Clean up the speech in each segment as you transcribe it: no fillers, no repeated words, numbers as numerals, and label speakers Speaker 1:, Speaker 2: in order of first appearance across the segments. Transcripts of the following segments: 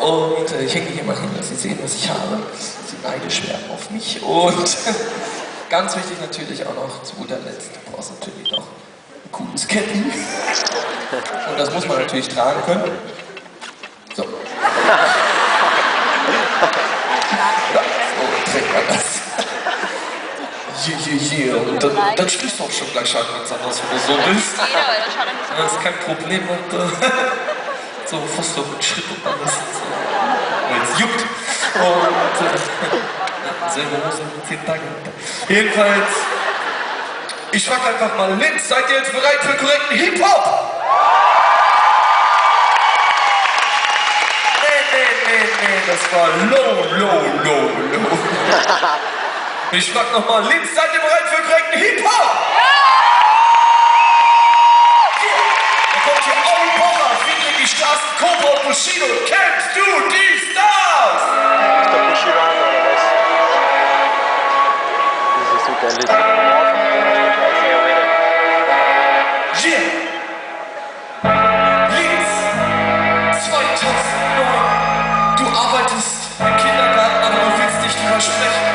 Speaker 1: Und ich hänge hier mal hin, dass Sie sehen, was ich habe. Sie neidisch werden auf mich. Und ganz wichtig natürlich auch noch, zu guter Letzt, du brauchst natürlich noch ein cooles Ketten. Und das muss man natürlich tragen können. So. Ja, so trägt man das. Und dann sprichst du auch schon gleich an, ganz anders, wenn du so bist. Das ist kein Problem. Und so fast so mit Schritt und alles. Weil es juckt. Und selbe Hose mit 10 Tagen. Jedenfalls, ich frag einfach mal Linz, seid ihr jetzt bereit für korrekten Hip-Hop? Nee, das war low. Ich frag nochmal, Linz, seid ihr bereit für korrekten Hip-Hop? Da kommt hier Olli Pocher, Friedrich die Straßen, Cobra und Bushido. Kennst du die Stars?
Speaker 2: Ist der Bushido an, oder was? Das ist so geil.
Speaker 1: Yeah! Linz, 2009. Du arbeitest im Kindergarten, aber du willst nicht drüber sprechen.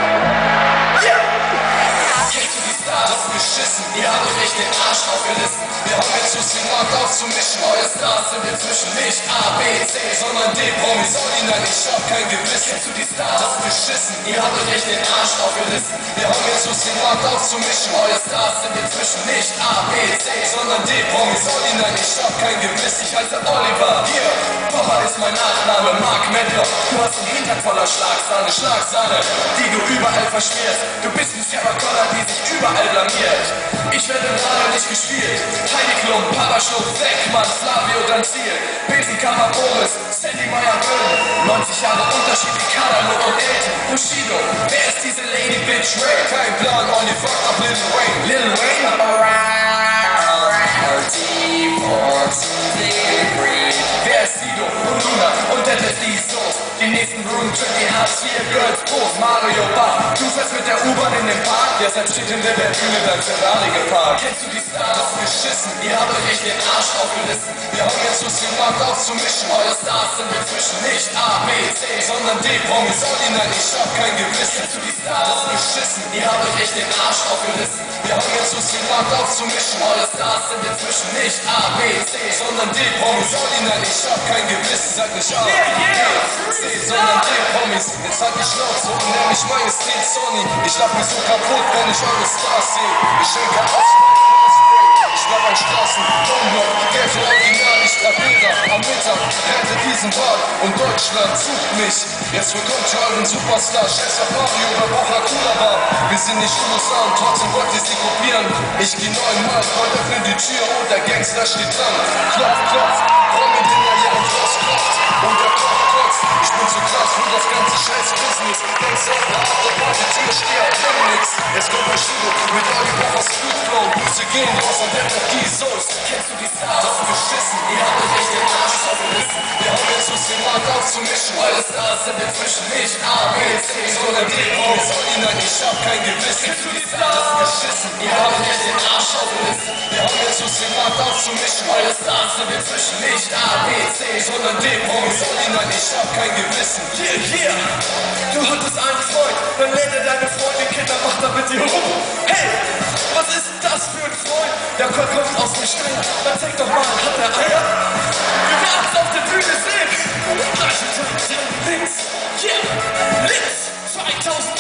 Speaker 3: Ihr habt euch echt den Arsch aufgerissen. Wir haben jetzt Lust, den Markt aufzumischen. Euer Stars sind inzwischen nicht A, B, C, sondern D, Promis. Nein, ich hab kein Gewissen. Zu die Stars, das ist beschissen. Ihr habt euch echt den Arsch aufgerissen. Wir haben jetzt Lust, den Markt aufzumischen. Euer Stars sind inzwischen nicht A, B, C, sondern D, Promis. Nein, ich hab kein Gewissen. Ich heiße Oliver. Hier, Pocher ist mein Nachname, Mark Medlock. Du hast einen Hintern voller Schlagsahne, die du überall verschmierst. Du bist ein Sarah Connor, die sich überall blamiert. Ich werde im Radio nicht gespielt. Heidi Klum, Papa Schluck, Beckmann, Slavio, dann Ziel. Besenkammer, Boris, Sandy Meyer, Böll. 90 Jahre Unterschied wie Kadalo und Elton. Bushido, wer ist diese Lady Bitch Ray? Kein Plan, only fuck up Lil Wayne. Lil Wayne, wer ist Sido und Luna und der Leslie Soos? Die nächsten Roomtrip, die Hartz-IV-Girls, Pose, Mario Bach. Du fährst mit der U-Bahn in den Park, der steht hinter der Bühne beim Ferrari geparkt. Kennst du die Stars? Das ist beschissen, ihr habt euch echt den Arsch aufgerissen. Wir haben jetzt Lust, den Markt aufzumischen. Eure Stars sind inzwischen nicht A, B, C, sondern D, Promis. Nein, ich hab kein Gewissen. Kennst du die Stars? Das ist beschissen, ihr habt euch echt den Arsch aufgerissen. Wir haben jetzt Lust, den Markt aufzumischen. Eure Stars sind inzwischen nicht A, B, C, sondern D, Promis. Nein, ich hab kein Gewissen. Sag nicht A, B, C, sondern D, Promis. Jetzt halt die Schnauze und nenn mich Majestät Sony. Ich lach mich so kaputt, wenn ich eure Stars sehe. Ich schenke aus, ich bleib an Straßen, Wohnblock, Ghetto Original, ich trag Bilder am Mittag, rette diesen Bad und Deutschland sucht mich. Jetzt bekommt ihr euren Superstar, Chefs Mario oder Pocher cooler war. Wir sind nicht USA und trotzdem wollt ihr sie kopieren. Ich geh 9-mal, Freund öffne die Tür und der Gangster steht dran. Klopf, klopf, Promi den ja ihren Frost klopft und der Kopf kotzt. Ich bin zu krass für das ganze scheiß Business. Denkst du, der Party-Tür steht, bring nix. Jetzt kommt der Schuh mit Olli Pochers Flugflow. Buße gehen raus und der noch die Soße. Kennst du die Stars? Das ist beschissen. Ihr habt euch echt den Arsch aufgerissen. Wir haben jetzt Lust, den Markt aufzumischen. Eure Stars sind inzwischen nicht A, B, C, sondern D, Promis. Nein, ich hab kein Gewissen. Kennst du die Stars? Das ist beschissen. Ihr habt euch echt den Arsch aufgerissen. Wir haben jetzt Lust, den Markt aufzumischen. Eure Stars sind inzwischen nicht A, B, C, sondern D, Promis. Nein, ich hab kein Gewissen. Yeah. Du hattest einen Freund, dann lädt er deine Freundin Kinder, macht damit die rum. Hey, was ist das für ein Freund? Der kommt aus dem Stall, dann zeig doch mal, hat er Eier? Wir werden es auf der Bühne sehen. Gleichen Tag, Linz, yeah, Linz, 2000.